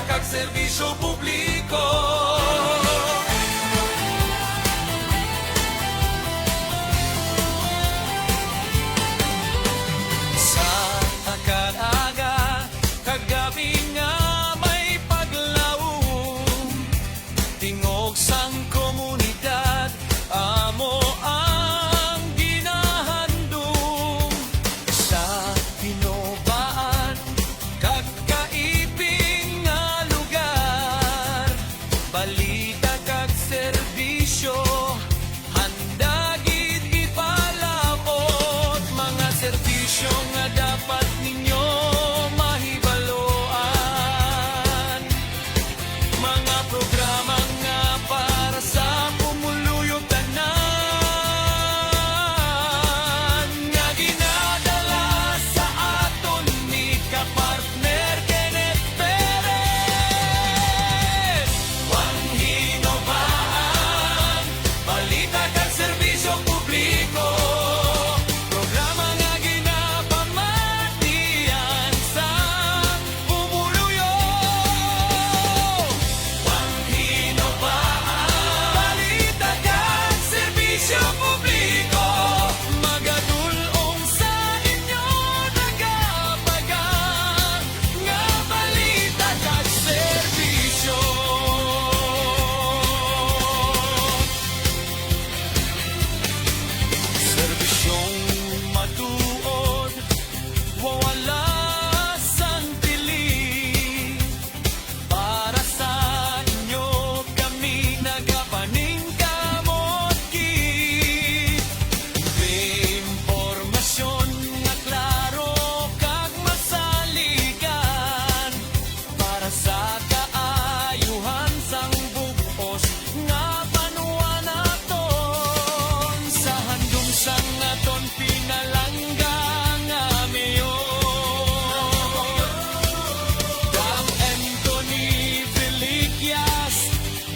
kag serbisyo publiko. Sa akad-aga, kagabi nga may paglaom, tingog sang komunidad, amo ang ginahandom. Sa hinubaan, kag kaiping nga lugar, balita kag serbisyo, handa gid ipalaot. Mga serbisyo nga dapat ninyo mahibaloan, mga programa nga para sa pumuluyong tanan, nga ginadala sa aton ni kapartner Kenneth Perez. Juan Hinobaan, balita kag serbisyo publiko, programa nga ginapamatian sa pumuluyo. Juan Hinobaan, balita kag serbisyo publiko, magadulong sa inyo nagapagang nga balita kag serbisyo. Serbisyong matuod, wala sang pili. Para sa inyo kami nagapaningkamot gid. Impormasyon nga klaro kag masaligan, para sa kaayuhan sang bugos nga banwa naton. Sa handom sang aton pinalangga nga mayor, Dam Anthony Veliquias,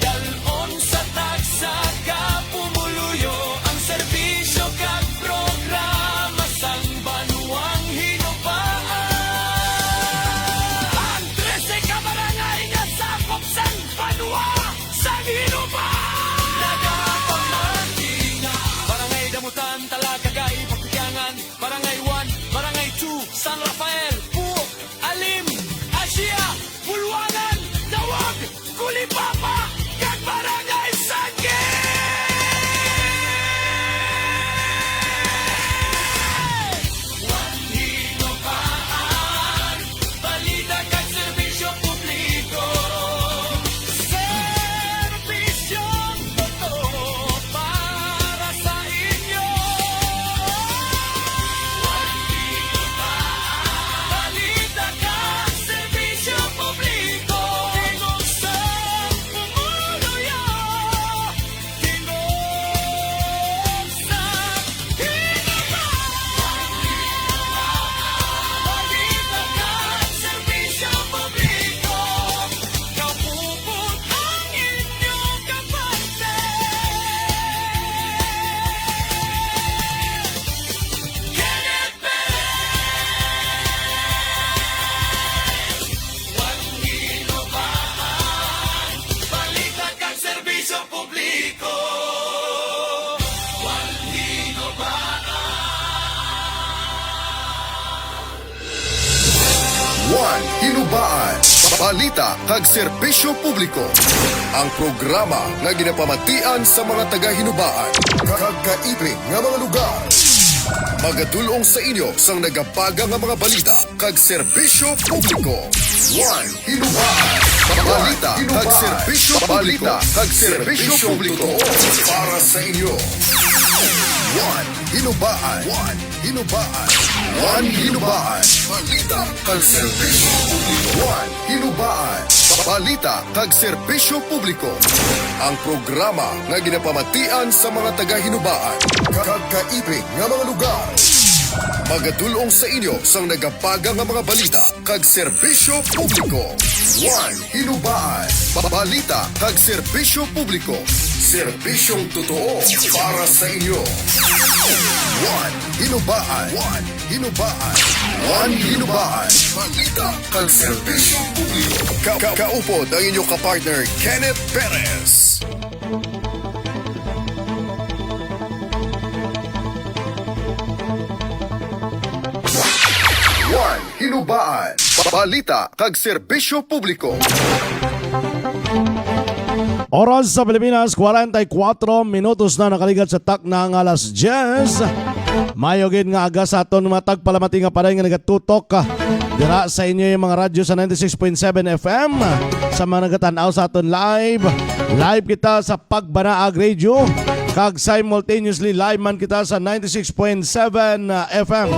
dalon sa tagsa ka pumuluyo, ang serbisyo kag programa sang banwang hinubaan. Ang 13 ka barangay nga sakop sang banwa sang hinubaan, nagapamatinga. Barangay Damutan, Talagagay, Pagpikyangan, Barangay 1, Barangay 2, San Rafael, Puok, Alim, Asia, Bulwangan, Dawag, Kulipapa, kag Barangay Sangge. Juan Hinobaan, balita kag serbisyo publiko, serbisyong totoo para sa inyo. Juan Hinobaan, balita kag serbisyo publiko, tingog sa pumuluyo, tingog sa balita kag serbisyo publiko, kapupot ang inyong kapante. Kenneth Perez. Juan Hinobaan, balita kag serbisyo publiko. Juan Juan Hinubaan, balita kag serbisyo publiko. Ang programa nga ginapamatian sa mga taga-hinubaan, kag kaibig nga mga lugar. Magadulong sa inyo sang nagapaga nga mga balita kag serbisyo publiko. Juan Hinubaan, balita kag serbisyo publiko, kag serbisyo publiko para sa inyo. Juan Hinubaan, Juan Hinubaan, Juan Hinubaan, balita kag serbisyo publiko. Juan Hinubaan, balita kag serbisyo publiko. Ang programa nga ginapamatian sa mga taga-hinubaan, kag kaibig nga mga lugar. Magadulong sa inyo sang nagapaga nga mga balita kag serbisyo publiko. Juan Hinubaan, balita kag serbisyo publiko. Serbisyong totoo para sa inyo. Juan Hinubaan, Juan Hinubaan, One Hinubaan. Balita kag serbisyo publiko. Kaupod ang inyong kapartner Kenneth Perez. One Hinubaan. Balita kag serbisyo publiko. Oras sa Pilipinas, 44 minutos na nakaligat sa tak ng alas 10. Mayogin nga aga sa aton matag palamati nga paray nga nagatutok dira sa inyo yung mga radyo sa 96.7 FM. Sa mga nagatanaw sa aton live. Live kita sa Pagbanaag Radio. Kag simultaneously live man kita sa 96.7 FM.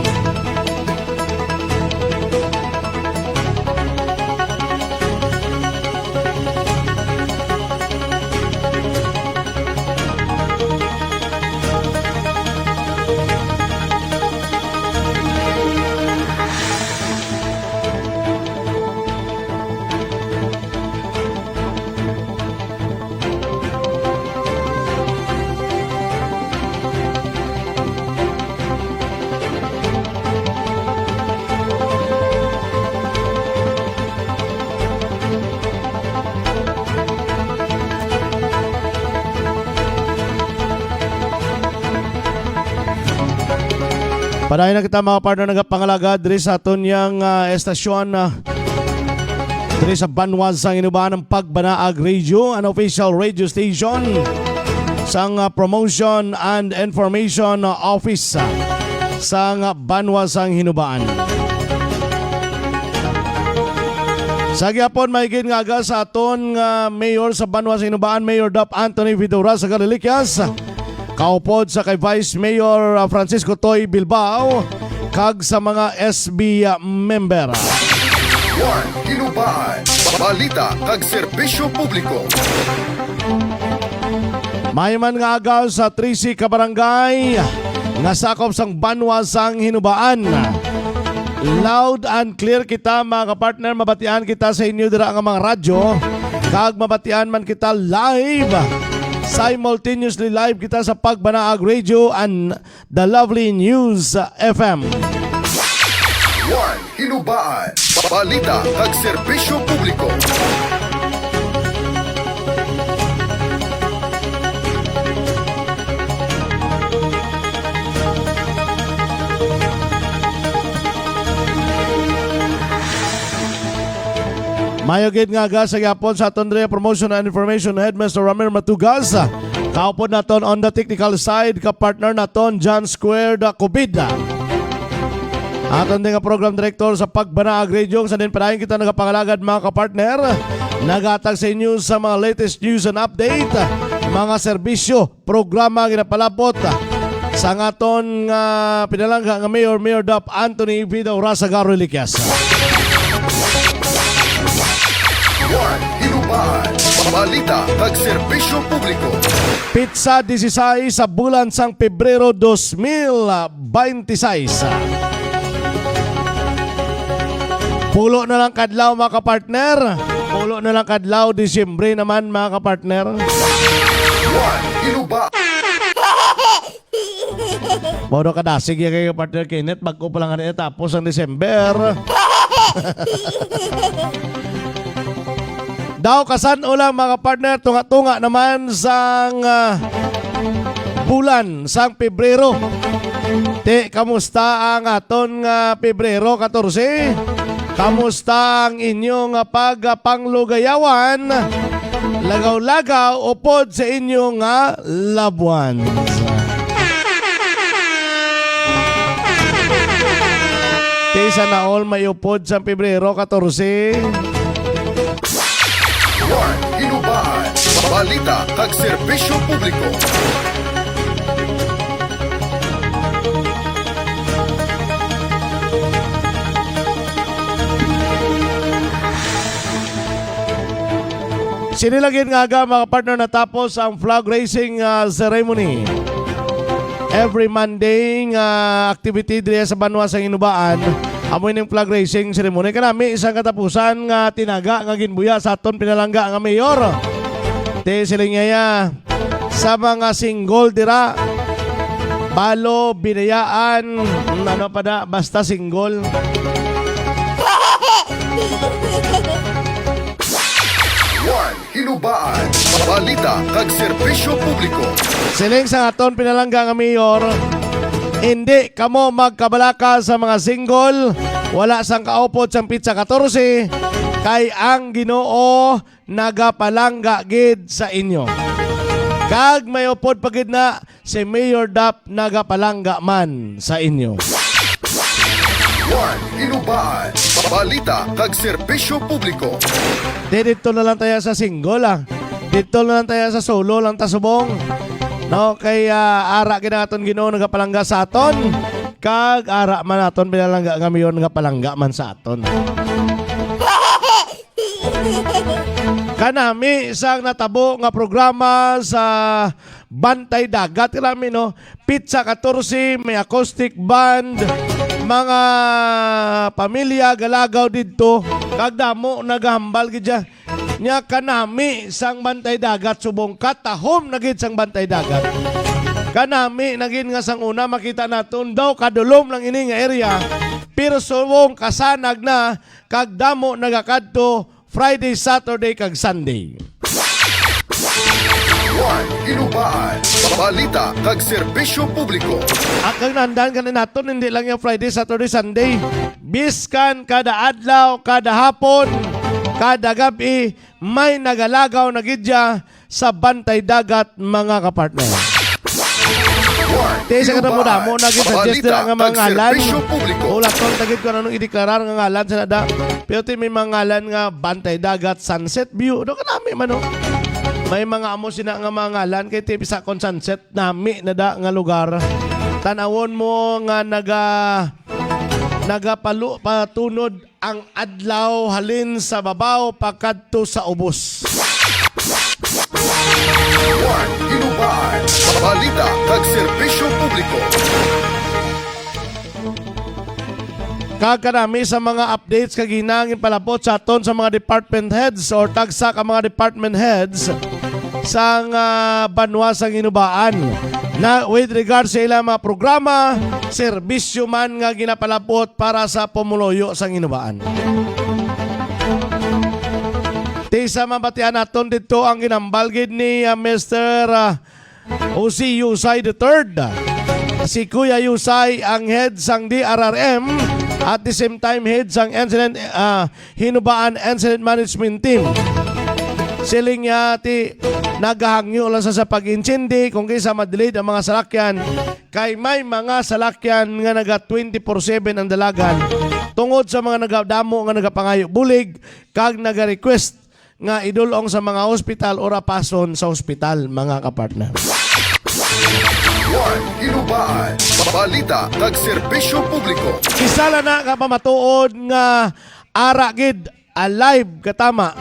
Padayon na kita mga partner nagapangalaga diri sa aton yang estasyon diri sa Banwas sang inubahan ng Pagbanaag Radio, an official radio station sang Promotion and Information Office sang Banwas sang Hinubaan. Sa gyapon maigid nga aga sa aton Mayor sa Banwas sang Hinubaan, Mayor Dap Anthony Vidora sa Galilikas. Kaupod sa kay Vice Mayor Francisco Toy Bilbao kag sa mga SB member. One Hinubaan. Balita kag serbisyo publiko. May man nga agaw sa 3C Kabarangay nga sakop sang Banwas sang Hinubaan. Loud and clear kita mga kapartner, mabatian kita sa inyo dira nga mga radyo kag mabatian man kita live. Simultaneously live kita sa Pagbanaag Radio and the lovely News FM. One Hinubaan. Balita kag serbisyo publiko. Mayogid nga aga sa gyapon sa aton Promotion and Information Headmaster Ramir Matugas. Kaupod naton on the technical side ka-partner naton John Squared Cubid. Aton din nga program director sa Pagbanaag Radio sa din padayon kita nagapangalagad mga ka-partner. Nagatag sa inyo sa mga latest news and update, mga serbisyo, programa ginapalabot sa aton pinalangga nga Mayor Dap Anthony Vidora sa Garolikas. One Hinubaan. Balita kag serbisyo publiko. Pizza 16 sa bulan sang Pebrero 2026. Pulo na lang kadlaw mga kapartner. Pulo na lang kadlaw Disyembre naman mga kapartner. One Hinubaan. Modo kada sige kayo partner Kenneth, bago pa lang tapos ang December. Daw kasan ulang mga partner, tunga-tunga naman sang bulan sang Pebrero. Kamusta ang aton Pebrero 14? Kamusta ang inyong pagpanglugayawan? Lagaw-lagaw upod sa inyong loved ones. Sana all may upod sa Pebrero 14. One Hinubaan. Balita kag serbisyo publiko. Sinilagin nga aga mga partner natapos ang flag raising ceremony. Every Monday activity diri sa Banwas ang Hinubaan, amoy ng flag raising ceremony. Kanami isang katapusan nga tinaga nga ginbuya sa aton pinalangga nga mayor. Silingaya sa mga single dira balo, binayaan, ano pa na, basta single. One, hinubaan, balita kag serbisyo publiko. Siling sa aton pinalangga nga mayor, hindi kamo magkabalaka sa mga single, wala sang kaupod sang pizza 14, kay ang Ginoo nagapalangga gid sa inyo. Kag may upod pagid na si Mayor Dap nagapalangga man sa inyo. One, hinubaan, balita kag serbisyo publiko. Dito na lang tayo sa single Dito na lang tayo sa solo lang tasubong. No, kay ara ginaton Ginoo nagapalangga sa aton. Kag ara man aton pinalangga nga mayor nagapalangga man sa aton. Kanami isang natabo nga programa sa Bantay Dagat kanami no. Pizza 14, may acoustic band, mga pamilya galagaw didto kag damo nagahambal gid siya. Nya kanami sang Bantay Dagat subong katahom na gid sang Bantay Dagat. Kanami nagin nga sang una makita naton daw kadulom lang ini nga area pero subong kasanag na kag damo nagakadto Friday, Saturday kag Sunday. One, hinubaan, balita kag serbisyo publiko. At kag nandan kanin naton hindi lang yung Friday, Saturday, Sunday. Biskan kada adlaw, kada hapon, kada gabi may nagalagaw na gidya sa Bantay Dagat mga kapartner. One, Te sa kada mo damo nag-suggest balita nga mga kag ngalan. serbisyo publiko. Wala ton tagid ko nanong ideklarar nga ngalan sa nada. Pero ti may mga ngalan nga Bantay Dagat Sunset View. Do kanami man no. May mga amo sina nga mga ngalan kay ti sa kon sunset nami nada nga lugar. Tanawon mo nga nagapalu patunod ang adlaw halin sa babaw pakadto sa ubos. One, hinubaan, balita kag serbisyo publiko. Kakarami sa mga updates kag hinangin palapot sa aton sa mga department heads or tagsa ka mga department heads sang banwa sang inubaan na with regard sa ilang mga programa, serbisyo man nga ginapalapot para sa pumuloyo sang inubaan. Tisa mabatian naton dito ang ginambalgid ni Mr. O.C. Yusay III. Si Kuya Yusay ang head sang DRRM at the same time head sang Hinubaan Incident Management Team. Siling ti nagahangyo lang sa pag-intindi kung kaysa madelayed ang mga salakyan kay may mga salakyan nga naga 24/7 ang dalagan tungod sa mga nagadamo nga nagapangayo bulig kag naga-request nga idulong sa mga ospital o rapason sa ospital mga kapartner. One, hinubaan, balita kag serbisyo publiko. Isala na nga pamatuod nga ara gid alive katama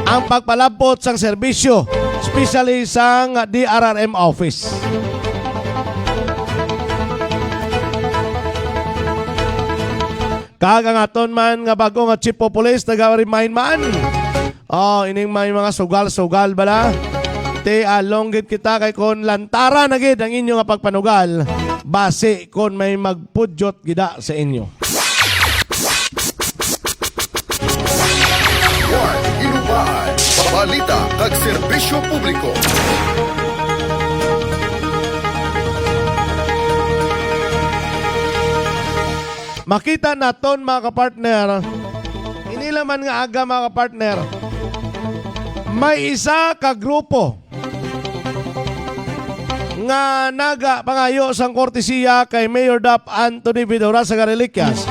ang pagpalabot sang serbisyo especially sang DRRM office. Kagangaton man nga bago nga chief of police nag-remind man. Ining may mga sugal-sugal bala. Te alonggit kita kay kon lantara na gid ang inyo nga pagpanugal base kon may magpudyot gida sa inyo. One, hinubaan, balita kag serbisyo publiko. Makita naton mga kapartner, inilaman nga aga mga kapartner, may isa ka grupo nga naga pangayo sang kortesiya kay Mayor Dap Anthony Vidora sa Gareliquias.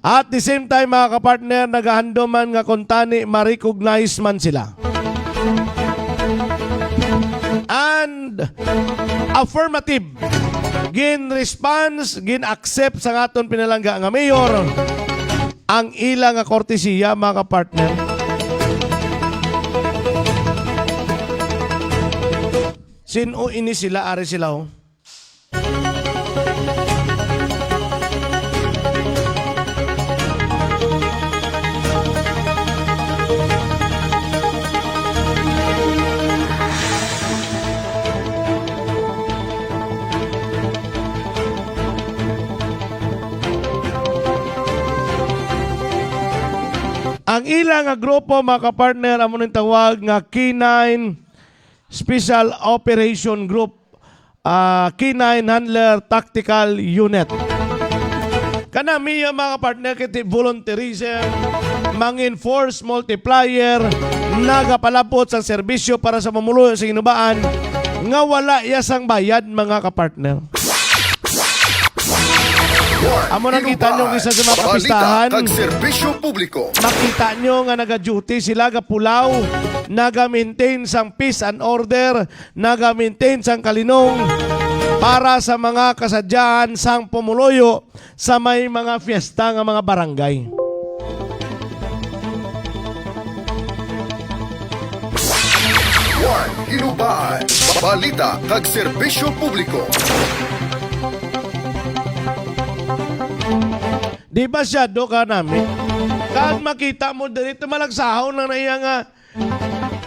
At the same time mga kapartner, nagahandoman nga kontani ma-recognize man sila. And affirmative gin response, gin accept sa aton pinalangga nga mayor ang ilang nga kortesiya mga kapartner. Sino ini sila, ari sila oh. Ang ilang nga grupo mga kapartner amo ning tawag nga K9 Special Operation Group, K9 Handler Tactical Unit. Kanami yung mga partner kiti volunteerism, mangin force multiplier, nagapalapot sa serbisyo para sa mamuluyo sa inubaan, nga wala yasang bayad mga kapartner. Amo nakita nyo isa sa mga kapistahan, Balita kag serbisyo publiko. makita nyo nga naga-duty sila gapulaw, naga-maintain sang peace and order, naga-maintain sang kalinong para sa mga kasadyahan sang pumuloyo sa may mga fiesta nga mga barangay. Juan Hinubaan. Balita kag serbisyo publiko. Di ba siya do ka namin? Kag makita mo dito malagsahaw na naiya nga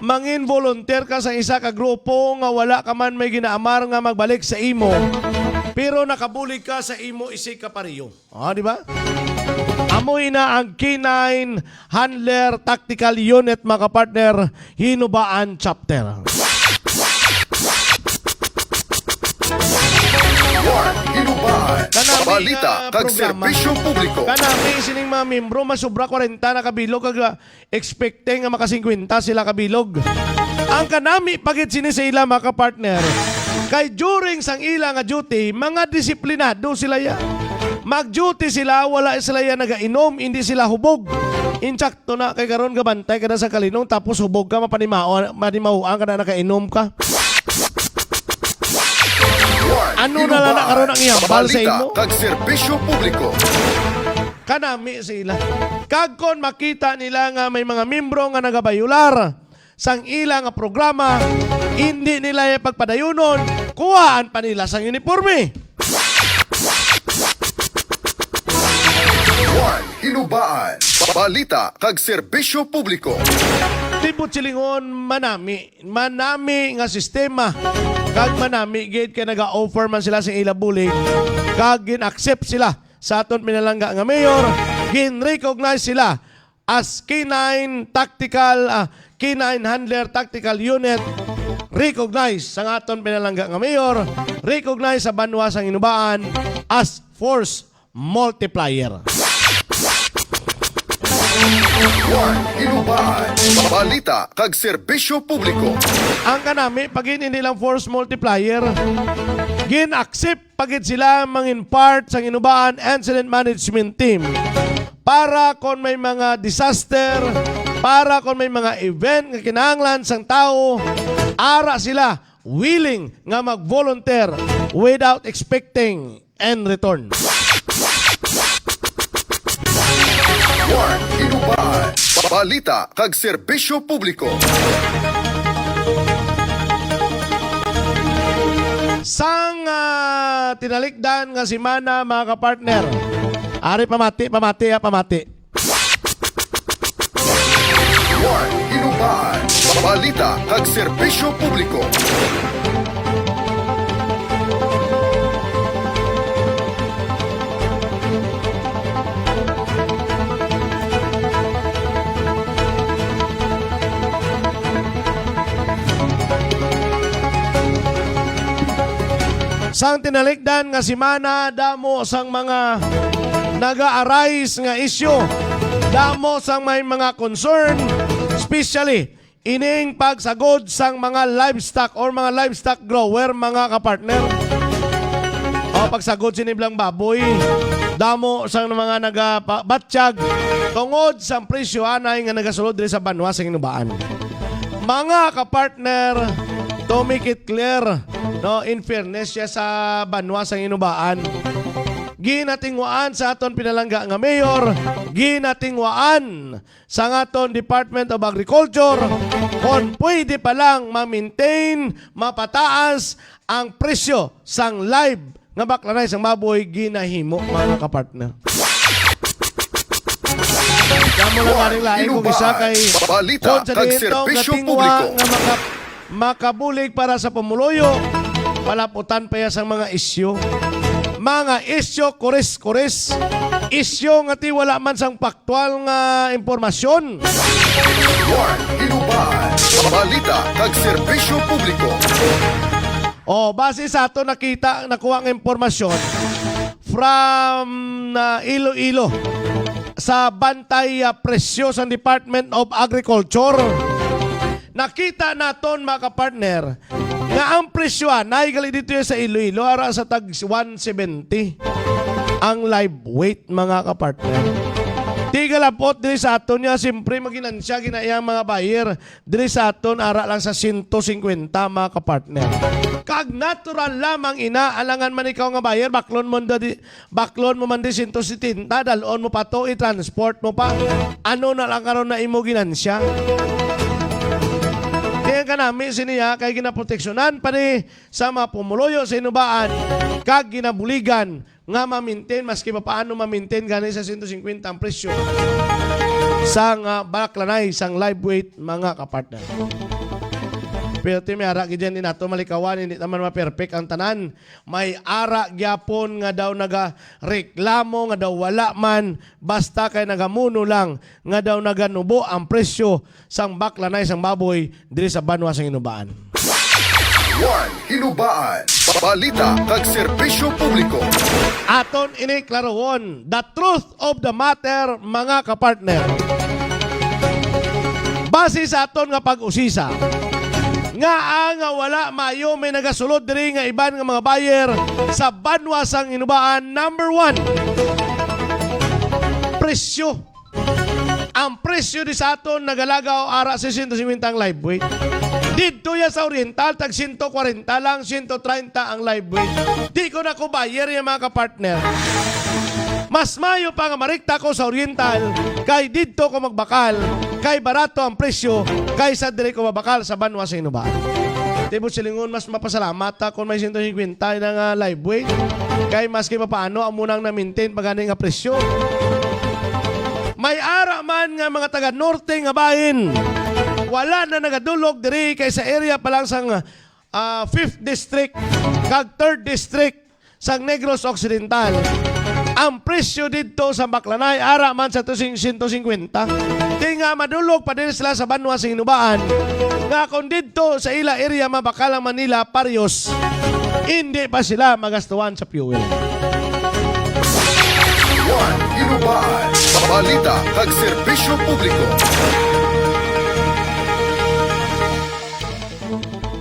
mangin volunteer ka sa isa ka grupo nga wala ka man may ginaamar nga magbalik sa imo pero nakabulig ka sa imo isi ka pariyo. Di ba? Amoy na ang K9 Handler Tactical Unit mga partner, Hinubaan Chapter. Juan Hinubaan. Kanami Balita nga kag programa. serbisyo publiko. Kanami sining mga membro masubra 40 na kabilog kag expecting nga maka 50 sila kabilog. Ang kanami pagit sini sa ila mga partner. Kay during sang ila nga duty, mga disiplinado sila ya. Mag-duty sila, wala sila ya nagainom, hindi sila hubog. Insakto na kay karon gabantay kada sa kalinong tapos hubog ka manimahuan ka na nakainom ka. Ano na lang nakaroon ang ihambal sa imo? Balita kag serbisyo publiko. Kanami sila. Kagkon makita nila nga may mga membro nga nagabayular sang ila nga programa, hindi nila yung pagpadayunon, kuhaan pa nila sang uniforme. Juan Hinubaan. Balita kag serbisyo publiko. Tibot silingon manami nga sistema. Kag manami gate kay naga-offer man sila sa ila bulig, kag gin-accept sila sa aton pinalangga nga mayor, gin-recognize sila as K9 K9 Handler Tactical Unit, recognize sa aton pinalangga nga mayor, recognize sa banwa sang Hinubaan as force multiplier. Juan Hinubaan. Balita kag serbisyo publiko. Ang kanami, pagin hindi lang force multiplier, gin-accept pagit sila mangin part sa Hinubaan Incident Management Team para kung may mga disaster, para kung may mga event nga kinahanglan sang tao, ara sila willing nga mag-volunteer without expecting and return. Juan Hinubaan. Balita kag serbisyo publiko. Sang tinalikdan nga simana mga kapartner, ari pamati. Juan Hinubaan. Balita kag serbisyo publiko. Sang tinalikdan nga simana, damo sang mga naga-arise nga isyu, damo sang may mga concern, especially ining pagsagod sang mga livestock or mga livestock grower mga kapartner. O pagsagod siniblang baboy, damo sang mga nagabatsyag tungod sang presyo anay nga nagasulod diri sa banwa sa Hinubaan. Mga kapartner, to make it clear, no, in fairness siya sa banwa sa Hinubaan, ginatingwaan sa aton pinalangga nga mayor, ginatingwaan sa aton Department of Agriculture kung pwede pa lang ma-maintain, mapataas ang presyo sang live nga baklanay sang baboy, ginahimo mga kapartner. Damo lang aring laing kung isa kay Balita kag serbisyo publiko. nga makabulig para sa pumuloyo, palaputan pa ya sang mga isyu. mga isyo kuris-kuris, isyo nga ti wala man sang paktual nga impormasyon. One, hinubaan, balita kag serbisyo publiko. O base sa ato nakita, nakuha ang impormasyon from Iloilo sa bantay presyo sa Department of Agriculture. Nakita naton mga kapartner nga ang presyo ay gali dito sa Iloilo ara sa tag 170 ang live weight mga kapartner. Tigalapot diri sa aton niya simpre maginansya ginayang mga buyer diri sa aton ara lang sa 150 mga kapartner. Kag natural lamang ina alangan man ikaw nga buyer baklon mo man di 170 dalon mo pa to i-transport mo pa. Ano na lang karon na imo ginansya? Kaya ka namin siniya kay ginaproteksyonan pa ni sa mga pumuloyo sa inubaan kag ginabuligan nga ma-maintain maski pa paano ma-maintain gani sa 150 ang presyo sang balaklanay sang live weight mga kapartner. Pero may ara gidyan ni nato malikawan hindi naman ma-perfect ang tanan. May ara gyapon nga daw nagareklamo nga daw wala man basta kay nagamuno lang nga daw naganubo ang presyo sang baklanay sang baboy diri sa banwa sang inubaan. One, hinubaan, balita kag serbisyo publiko. Aton ini klarohon the truth of the matter mga kapartner. Base sa aton nga pag-usisa nga wala mayo may nagasulod diri nga iban nga mga buyer sa banwa sang inubaan. Number 1, presyo. Ang presyo di sa aton nagalagaw ara sa 150 ang live weight. Dito ya sa Oriental tag 140 lang, 130 ang live weight. Di ko na ko buyer yung mga kapartner. Mas mayo pa nga marikta ko sa Oriental kay dito ko magbakal kay barato ang presyo kaysa dire ko mabakal sa banwa sa inubaan. Tibo silingon mas mapasalamat ta kung may 150 na live weight kay maski pa paano ang munang na-maintain pagani nga presyo. May ara man nga mga taga norte nga bahin wala na nagadulog diri kay sa area pa lang sang 5th district kag 3rd district sang Negros Occidental. Ang presyo dito sa Baklanay ara man sa 150. Di nga madulog pa din sila sa banwa sa inubaan. Nga kung dito sa ila area mabakalang Manila paryos, hindi pa sila magastuhan sa fuel. One, hinubaan, balita kag serbisyo publiko.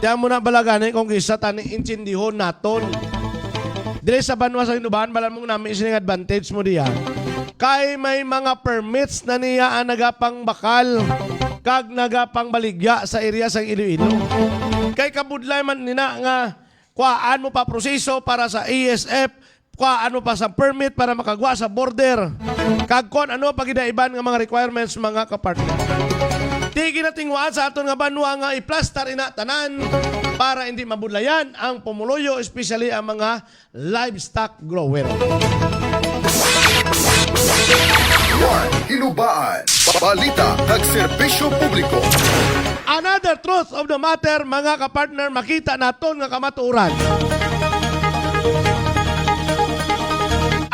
Diyan mo na balaganin kung kisa tani intindihon naton. Dire sa banwa sa inubaan, balan mong namin isining advantage mo diyan. Kay may mga permits na niya ang nagapang bakal kag nagapang baligya sa area sa Iloilo. Kay kabudlay man nina nga kuhaan mo pa proseso para sa ASF, kuhaan mo pa sa permit para makagwa sa border. Kag kon ano pagidaiban nga mga requirements mga kapartner. Di ginatingwaan sa aton nga banwa nga i-plaster ina tanan para hindi mabudlayan ang pumuloyo, especially ang mga livestock grower. One, hinubaan, balita kag serbisyo publiko. Another truth of the matter, mga kapartner, makita naton nga kamatuoran.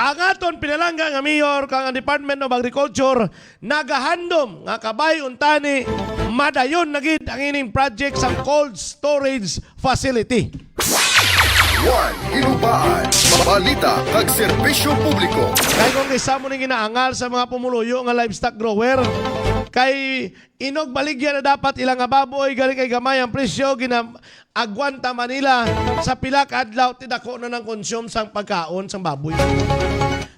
Ang aton pinalangga nga mayor kang ang Department of Agriculture nagahandom nga kabay untani madayon na gid ang ining project sa cold storage facility. One, hinubaan, balita kag serbisyo publiko. Kay kung kaysa mo ning ginaangal sa mga pumuluyo nga livestock grower, kay inog baligya na dapat ilang nga baboy galing kay gamay ang presyo agwanta Manila sa pila ka adlaw tidako na ng consume sang pagkaon sang baboy.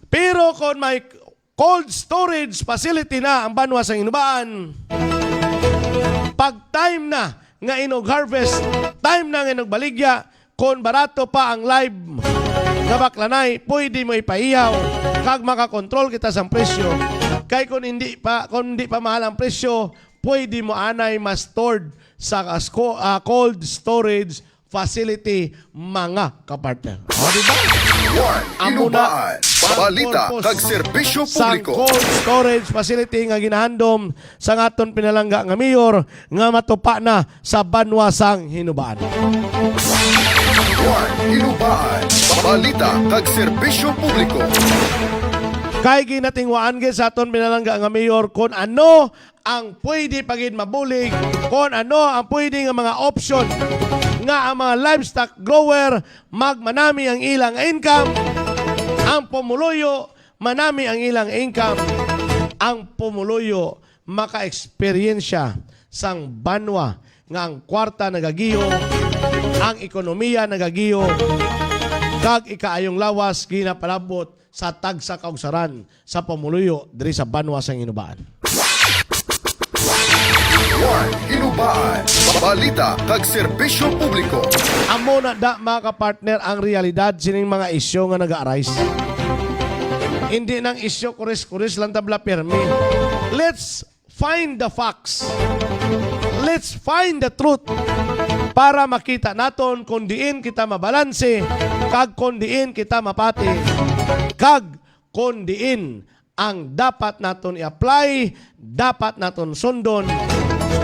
Pero kung may cold storage facility na ang banwa sang inubaan, pag time na nga inog harvest, time na nga inog baligya, kung barato pa ang live nga baklanay, pwede mo ipaihaw kag makakontrol kita sa presyo. Kay kung hindi pa mahal ang presyo, pwede mo anay ma-stored sa cold storage facility mga kapartner. O, diba? One, hinubaan, balita kag serbisyo sa publiko. cold storage facility nga ginahandom sa aton pinalangga nga mayor nga matupa na sa banwa sang hinubaan. Juan Hinubaan, balita kag serbisyo publiko. Kay ginatingwaan gyud sa aton pinalangga nga mayor kung ano ang pwede pagid mabulig, kung ano ang pwede nga mga option nga ang mga livestock grower magmanami ang ilang income, ang pumuluyo manami ang ilang income, ang pumuluyo maka-eksperyensya sang banwa nga ang kwarta nagagiyo, ang ekonomiya nagagiyo, kag ikaayong lawas ginapalabot sa tagsa kaugsaran sa pamuluyo diri sa banwa sang Hinubaan. Juan Hinubaan, balita kag serbisyo publiko. Amo na da mga kapartner ang realidad sining mga isyu nga nag-arise. Hindi nang isyu kuris-kuris lang tabla permi. Let's find the facts. Let's find the truth para makita naton kung diin kita mabalanse, kag kung diin kita mapati, kag kung diin ang dapat naton i-apply, dapat naton sundon,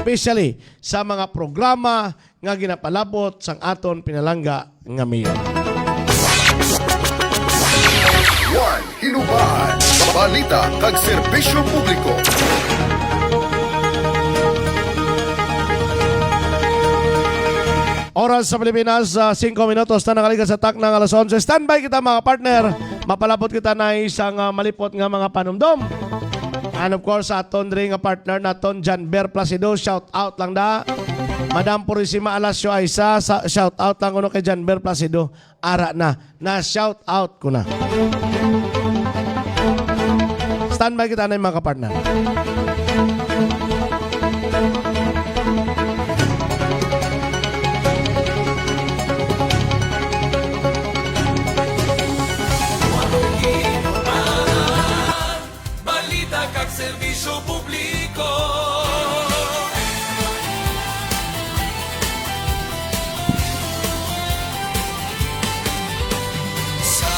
especially sa mga programa nga ginapalabot sang aton pinalangga nga mayor. Juan Hinubaan, balita kag serbisyo publiko. Oras sa Pilipinas, 5 minutos na nakaligas sa tak ng alas 11. Standby kita mga partner. Mapalapot kita na isang malipot nga mga panumdom. And of course, aton rin nga partner naton, John Ber Placido. Shout out lang da. Madam Purisima Alasio Aisa, shout out lang ko kay John Ber Placido. Ara na shout out ko na. Standby kita na yung mga partner. Balita kag serbisyo publiko. Sa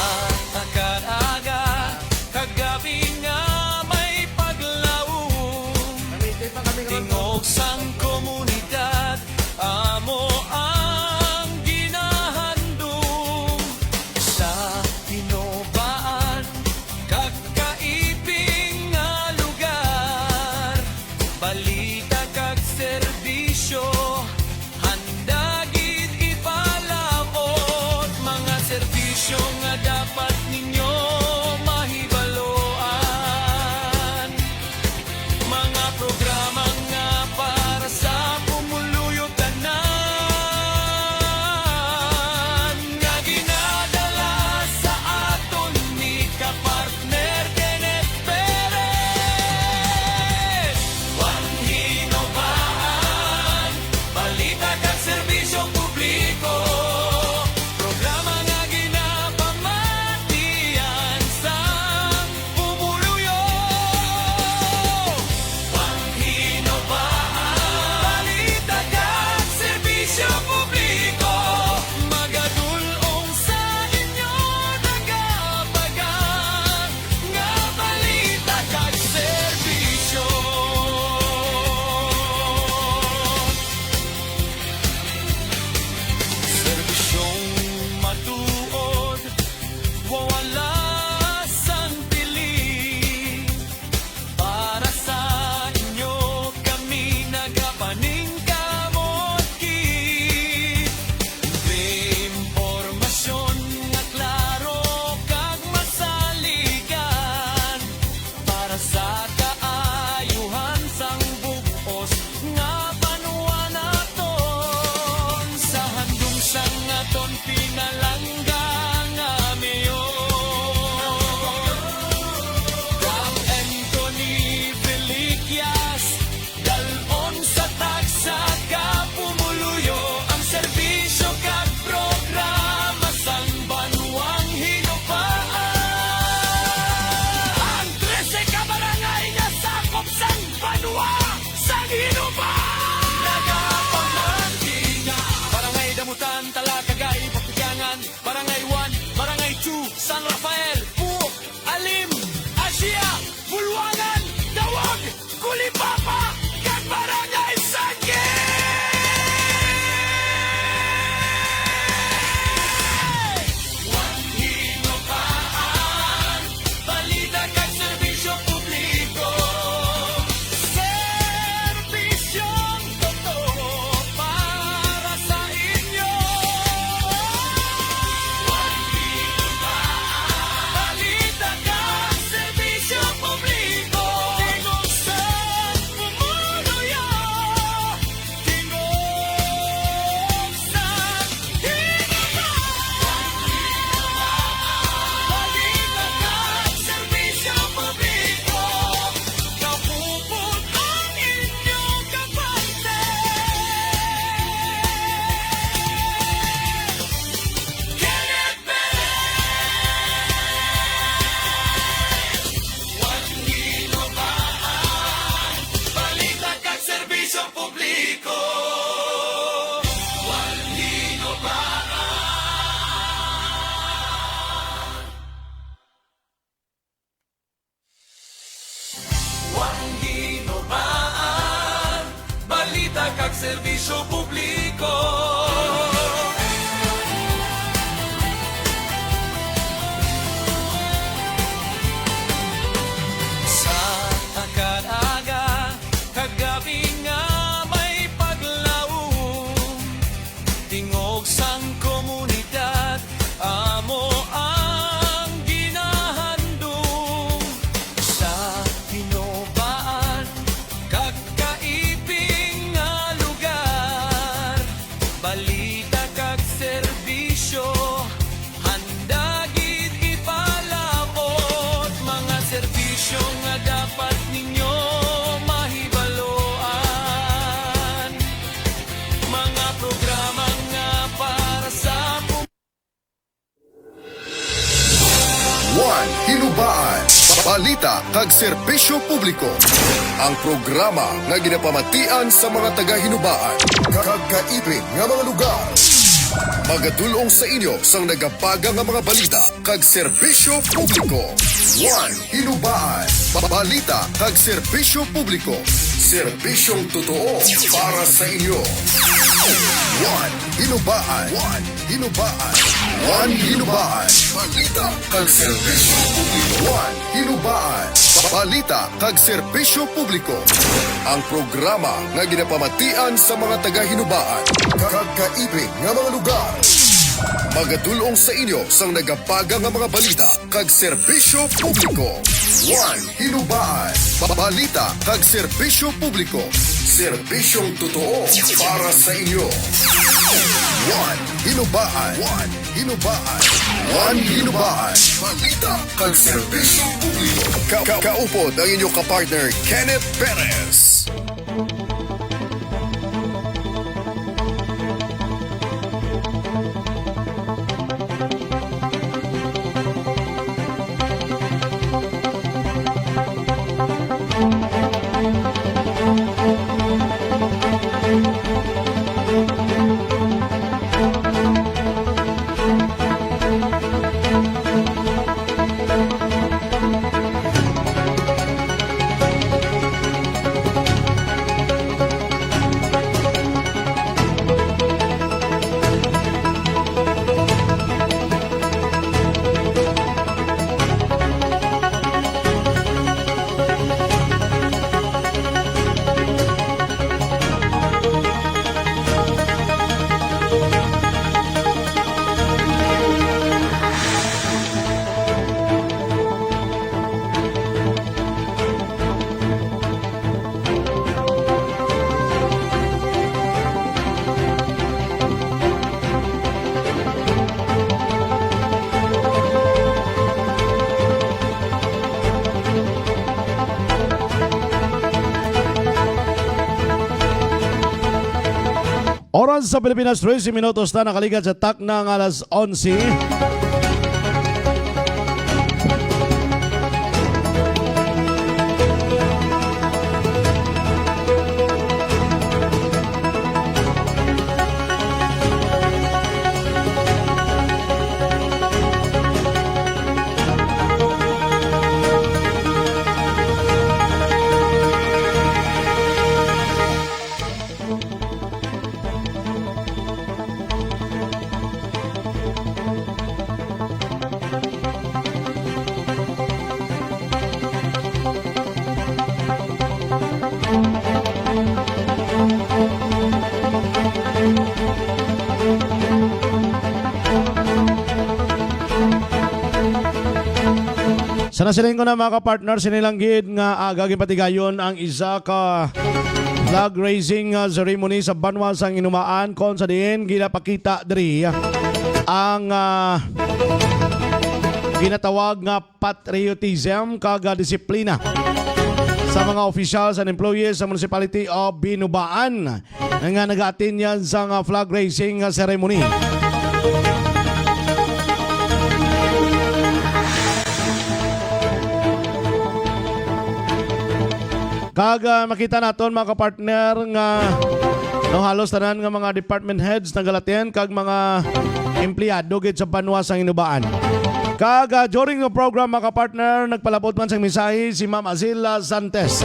agad-aga, kagabi nga may paglaom. Tingog sang komunidad, amo ang ginahandom. Sa Hinubaan, kakaibing nga lugar, balita kag serbisyo, handa gid ipalabot. Mga serbisyo nga dapat ninyo mahibaloan, mga programa nga para sa pumuluyo tanan, nga ginadala sa aton ni kapartner Kenneth Perez. Juan Hinubaan, balita kag serbisyo publiko. Sa akad-aga, kagabi nga may paglaom, tingog sang komunidad, amo ang ginahandong. Sa hinubaan, kakaiping nga lugar, balita kag serbisyo, handa gid ipalabot. Mga serbisyo nga dapat ninyo mahibaloan, mga programa nga para sa One Hinubaan, balita kag serbisyo publiko. Ang programa nga ginapamatian sa mga taga-hinubaan, kag kaipin nga mga lugar. Magadulong sa inyo sang nagapaga nga mga balita kag serbisyo publiko. One Hinubaan, balita kag serbisyo publiko. Serbisyong totoo para sa inyo. One Hinubaan, One Hinubaan, One Hinubaan, balita kag serbisyo publiko. One Hinubaan, balita kag serbisyo publiko. Ang programa nga ginapamatian sa mga taga-hinubaan, kag kaipin nga mga lugar. Magadulong sa inyo sang nagapaga nga mga balita kag serbisyo publiko. One Hinubaan, balita kag serbisyo publiko. Serbisyong totoo para sa inyo. One Hinubaan, One Hinubaan, One Hinubaan, balita kag serbisyo publiko. Kaupod ang inyong kapartner Kenneth Perez. Oras sa Pilipinas, 13 minutos na nakalikat sa tak ng alas 11. Sa nasiling ko na mga kapartner, sinilanggid nga agaging patigayon ang isa ka flag raising ceremony sa Banwa sang Inumaan kon sa diin ginapakita diri ang ginatawag nga patriotism kag disiplina sa mga officials and employees sa Municipality of Binubaan nga nag-attend yan sa flag raising ceremony. Kag makita naton mga kapartner nga no halos tanan nga mga department heads nagalaten kag mga empleyado gid sa Banwa sang Inubaan. During the program mga partner, nagpalabot man sa mensahe si Ma'am Azila Santes.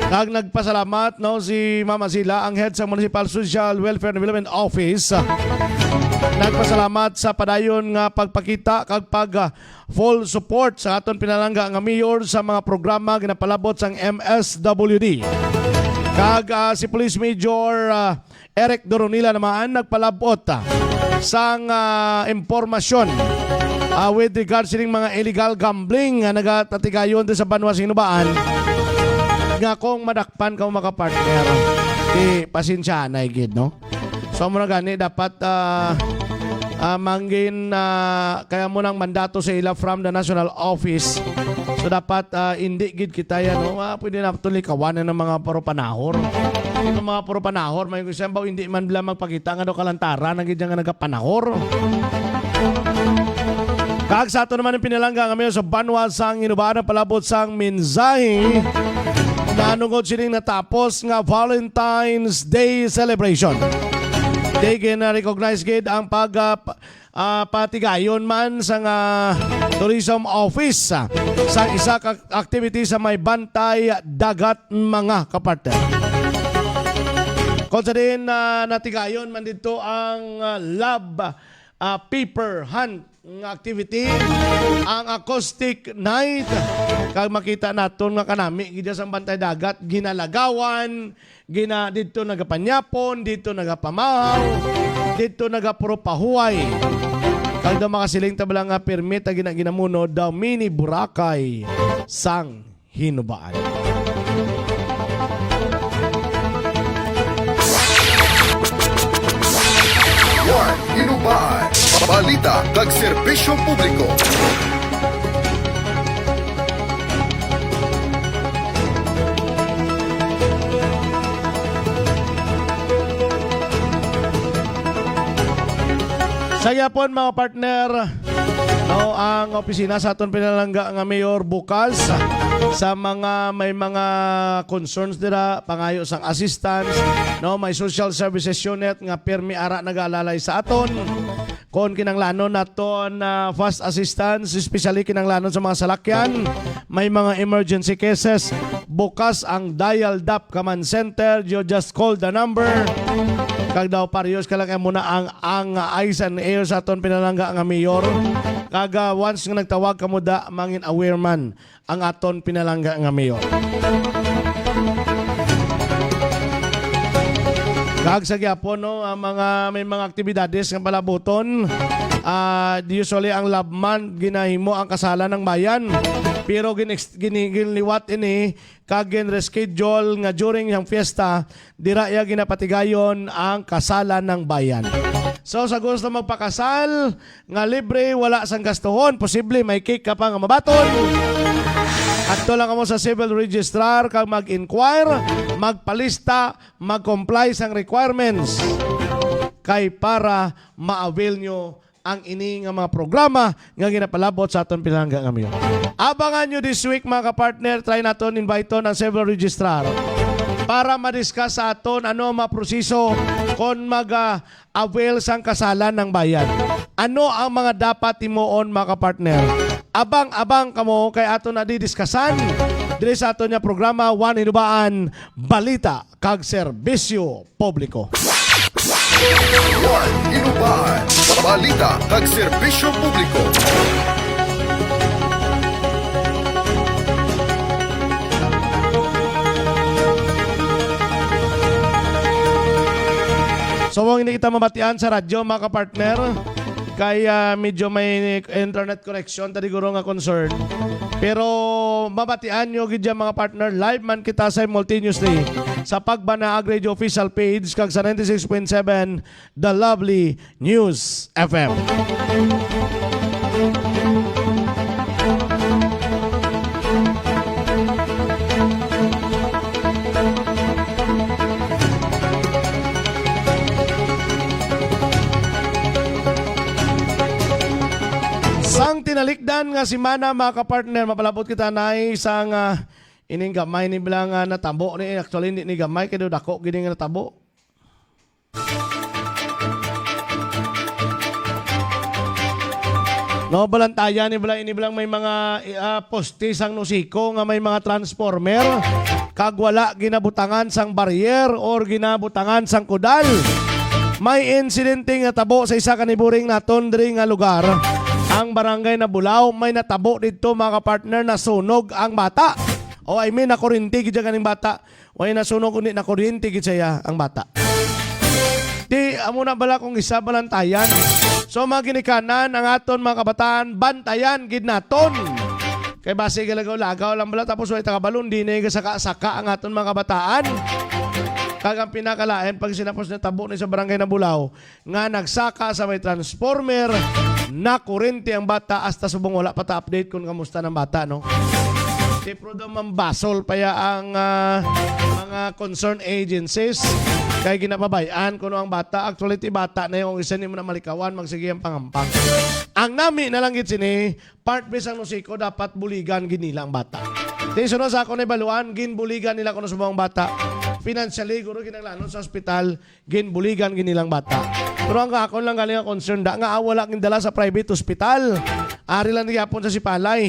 Nagpasalamat no si Ma'am Azila, ang head sa Municipal Social Welfare Development Office. Nagpasalamat sa padayon nga pagpakita kag full support sa aton pinalangga nga mayor sa mga programa ginapalabot sang MSWD. Si Police Major Eric Doronila naman nagpalabot sang impormasyon with regards sa mga illegal gambling nga nagatatigayon sa Banwa Sinubaan nga kung madakpan ka mga partner pasensya na igid no. So mo na gani dapat manggin kaya mo nang mandato sa ila from the national office. So dapat hindi gid kita yan no. Pwede na tuloy kawanan ng mga paro-panahor. Yung mga paro-panahor may kusembaw hindi man bila magpakita nga do kalantara nang gid nga nagapanahor. Kag sa ato naman ang pinalangga kami sa Banwa sang Inubaan palabot sang mensahe nanungod sining natapos nga Valentine's Day celebration. They recognize gid ang patigayon man sa tourism office sa isa ka activity sa may bantay dagat mga kapartner. Kung sa din natigayon man dito ang love paper hunt nga activity, ang acoustic night. Kag makita naton nga kanami gid sa bantay dagat ginalagawan, dito nagapanyapon, dito nagapamahaw, dito nagapropahuay. Kag daw makasiling tabala nga permit ginamuno daw mini Boracay sang Hinubaan. One Hinubaan, balita kag serbisyo publiko. Saya po mga partner no, ang opisina sa aton pinalangga nga mayor bukas sa may mga concerns dira pangayo sang assistance no, may social services unit nga pirmi ara nag-alalay sa aton kon kinanglanon naton fast assistance especially kinanglanon sa mga salakyan, may mga emergency cases bukas ang dial DAP command center. You just call the number. Kag daw parehas ka lang muna ang eyes and ears sa aton pinalangga nga mayor. Kaga once nga nagtawag ka mo da mangin aware man ang aton pinalangga nga mayor. Kag sa gyapon no, ang may mga aktibidades nga palabuton. Usually ang love month ginahimo ang kasalan ng bayan. Pero ginliwat ini kag reschedule nga during yung fiesta dira ya ginapatigayon ang kasalan ng bayan. So sa gusto magpakasal nga libre wala sang gastuhon, posible may cake ka pa nga mabaton. Adto lang mo sa civil registrar kag mag-inquire, magpalista, mag-comply sang requirements kay para ma-avail nyo ang ini nga mga programa nga ginapalabot sa aton pinalangga nga mayor. Abangan nyo this week mga kapartner, try naton invite ang civil registrar para ma-discuss sa aton ano mga proseso kung mag-avail sang kasalan ng bayan. Ano ang mga dapat timuon mga kapartner? Abang-abang kamo kay aton na didiskussan diri sa aton nga programa One Hinubaan, balita kag serbisyo publiko. One Hinubaan, balita kag serbisyo publiko. So hindi kita mabatian sa radyo mga kapartner kaya medyo may internet connection tadi guro nga concern. Pero mabatian nyo gid mga partner, live man kita simultaneously sa Pagbanaag Radio official page kag sa 96.7 The Lovely News FM. Sang tinalikdan nga si Mana mga kapartner, mapalabot kita na isang ining gamay ni bilang natabo ni actually hindi ni gamay kaya dako gini nga natabo. No, balantayan ini bilang may mga poste sang nusiko nga may mga transformer kag wala ginabutangan sang barrier or ginabutangan sang kudal. May insidente nga tabo sa isa kaniburing naton diri nga lugar. Ang barangay na Bulao may natabo dito mga partner na sunog ang bata. O I mean nakurinti gid kaning bata. Way nasunog kundi nakurinti gid saya ang bata. Di amo na bala kung isa balantayan. So mga ginikanan ang aton mga kabataan bantayan gid naton. Kay base galagaw-lagaw lang bala tapos way tagabalon di na saka-saka ang aton mga kabataan. Kagang pinakalain pag sinapos na tabo ni sa barangay na Bulao nga nagsaka sa may transformer na kurente ang bata hasta subong wala pa ta update kung kamusta ng bata no. Tipro daw mambasol paya ang mga concerned agencies kay ginapabayaan kuno ang bata. Actually ti bata na yung isa ni mo na malikawan magsige ang pangampang. Ang nami na lang gid sini part base ang nusiko dapat buligan ginila ang bata. Tiso na sa ako na baluan ginbuligan nila kuno sa mga bata. Financially guro kinanglanon sa ospital ginbuligan ginilang bata. Pero ang akon lang galing ang concern da nga wala king dala sa private hospital. Ari lang gyapon sa Sipalay.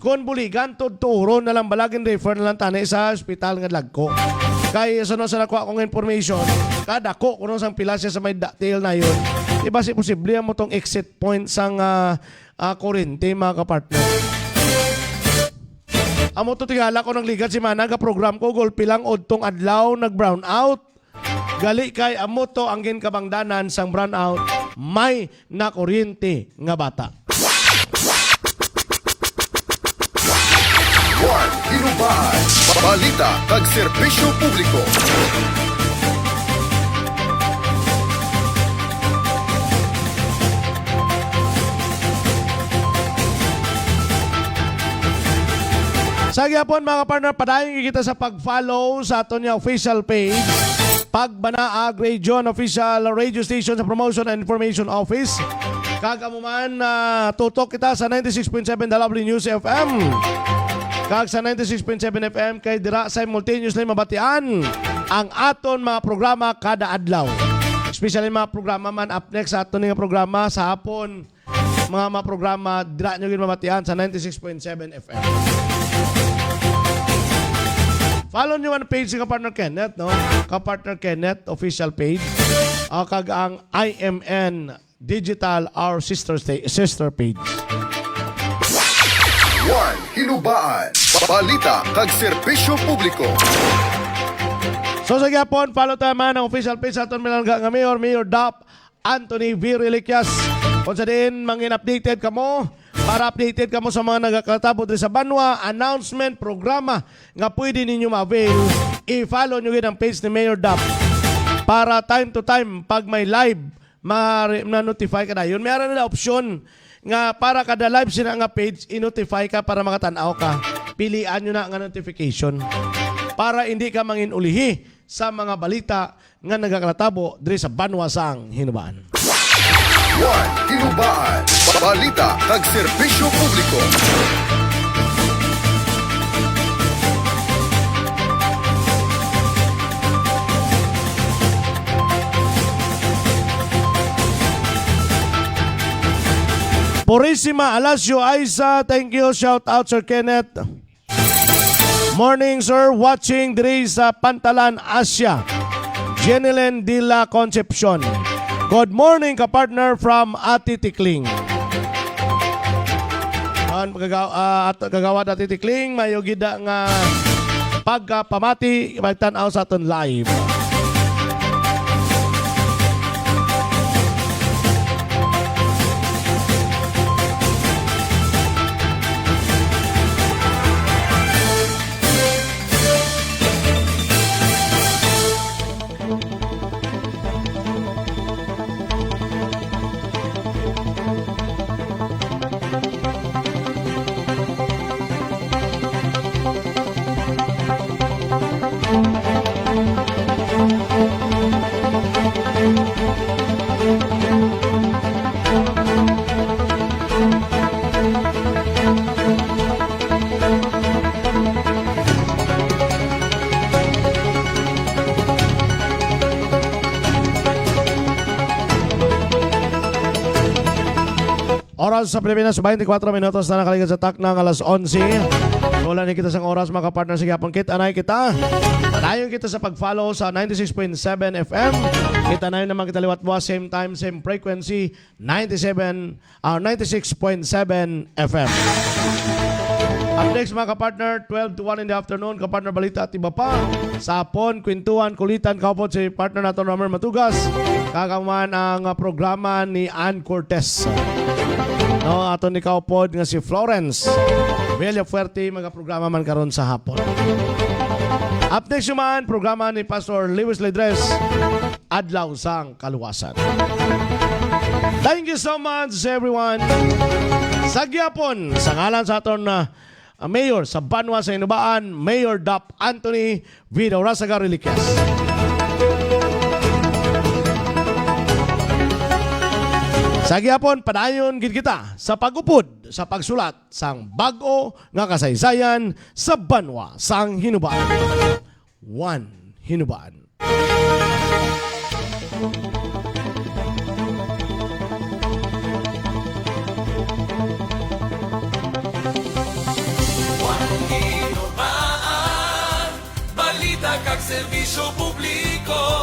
Kung buligan tudturo na lang balagin refer na lang tani sa ospital nga Lagko. Kay sunod sa nakuha kong information, kada ko kuno sang pila siya sa may detail na yun. Iba si posible mo tong exit point sang kurente mga kapartner. Amo to tingala ko ng ligat si Manag program ko gol pilang odtong adlaw nag brown out. Gali kay amo to ang ginkabangdanan sang brown out may nakuryente nga bata. Juan Hinubaan, balita kag serbisyo publiko. Sa gyapon mga partner, padayon kita sa pag-follow sa aton nga official page Pagbanaag Region Official Radio Station sa Promotion and Information Office. Kag amuman tutok kita sa 96.7 DW News FM. Kag sa 96.7 FM kay dira simultaneously mabatian ang aton mga programa kada adlaw. Especially mga programa man up next sa aton nga programa sa hapon. Mga programa dira nyo gin mabatian sa 96.7 FM. Follow nyo ang page si Kapartner Kenneth, no? Kapartner Kenneth official page. Kag ang IMN Digital our sister page. Juan Hinubaan, balita kag serbisyo publiko. So sa gyapon, follow tayo man ang official page sa aton milangga nga Mayor Dap Anthony V. Reliquias. Kung sa din, mangin updated kamo, para updated kamo sa mga nagkakatabot sa Banwa, announcement, programa nga pwede ninyo ma-avail. I-follow nyo yun ang page ni Mayor Dap para time to time, pag may live, ma-notify ka na yun. Meron na option nga para kada live sila nga page, i-notify ka para makatanaw ka. Pilian nyo na nga notification para hindi ka mangin ulihi sa mga balita nga nagkakatabo diri sa Banwa sang Hinubaan. Juan Hinubaan, balita kag serbisyo publiko. Purisima Alasio Aiza, thank you. Shout out Sir Kenneth. Morning sir, watching diri sa Pantalan, Asia. Jenilyn de la Concepcion. Good morning kapartner from Ati Tikling. Kagawad Ati Tikling, mayo gida nga pagkapamati, magtanaw sa aton live. Oras sa Pilipinas, 24 minutos na nakaligan sa tak ng alas 11. Wala ni kita sa oras mga kapartner sa Gapon Kit. Anay kita. Padayon kita sa pag-follow sa 96.7 FM. Kita na yun naman kita liwat buwas. Same time, same frequency. 96.7 FM. Up next mga kapartner, 12 to 1 in the afternoon, kapartner balita at iba pa. Sa hapon, kwentuhan, kulitan, kaupot si partner natin Romer Matugas. Kakaman ang programa ni Ann Cortez. No, ato ni kaupod nga si Florence Villafuerte, mga programa man karon sa hapon. Up next naman, programa ni Pastor Lewis Ledres, Adlaw sang Kaluwasan. Thank you so much everyone. Sa gyapon, sa ngalan sa aton na Mayor sa Banwa sa Inubaan, Mayor Dap Anthony Vida Rasaga Reliquias. Sa gyapon, padayon gid kita sa pagupod sa pagsulat sang bag-o nga kasaysayan sa Banwa sang Hinubaan. One Hinubaan. Hinubaan, balita kag serbisyo publiko.